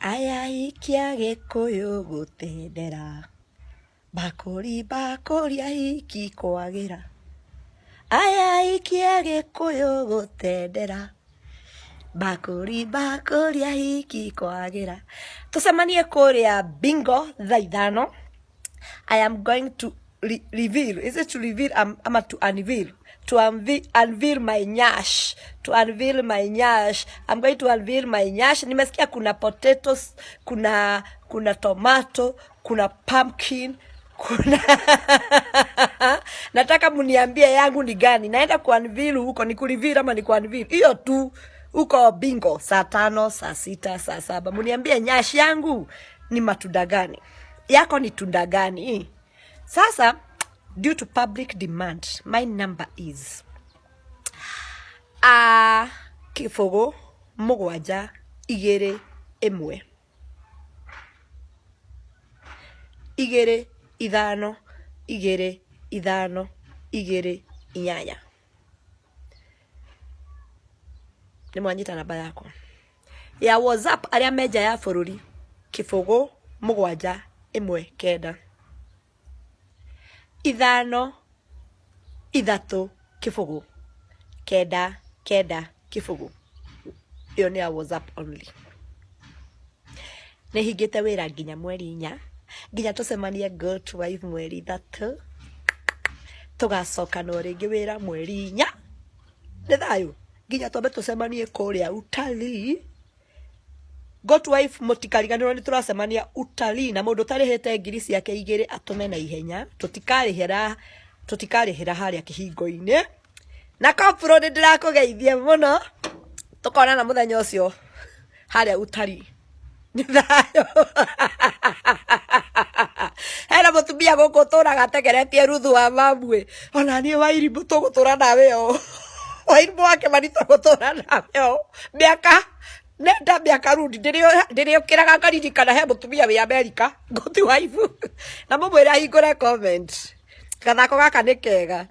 aya ikia gikuyu gutendera bakuri bakuri ahiki kwagira aya ikia gikuyu gutendera bakuri bakuri ahiki kwagira tusemanie kuria bingo thaa 5. I am going to reveal. Is it to reveal? I'm to unveil. To unveil my nyash. To unveil my nyash. I'm going to unveil my nyash. Nimesikia kuna potatoes, kuna tomato, kuna pumpkin, kuna nataka muniambie yangu ni gani. Naenda ku unveil huko, ni ku reveal ama ni ku unveil. Hiyo tu huko bingo saa 5, saa 6, saa 7. Muniambie nyash yangu ni matunda gani. Yako ni tunda gani? Sasa, due to public demand, my number is kifogo mugwanja igere emwe. Igere idhano, igere idhano, igere inyanya. Nimwanyita namba yako. Ya WhatsApp aria meja ya foruri. Kifogo mugwanja emwe kenda. Idhano idhatu kifogo kenda kifogo. Iyo ni ya WhatsApp only. Nihingite wira nginya mweri 4 nginya tusemanie Good Wife mweri 3 tugacoka no ringi wira mweri 4 ni thayo nginya twambe tusemanie kuria utalii. Good Wife mutikariganirwo ni turasemania utalii na mundu tarihite ngiri ciake 2 atume na ihenya tutikarihira haria kihingo-ini na kopro ni ndirakugeithia muno tukona na muthenya ucio haria utalii ni thayo. Hena mutumia guku turaga tegeretie ruthu wa mamwe ona ni Wairimbu tugutura nawe o Wairimbu wake manito gutura nawe o miaka nenda miaka rudi ndirio kiraga ngaririkana he mutumia wi America Good Wife na mumwira hingure comment kathako gaka ni kega.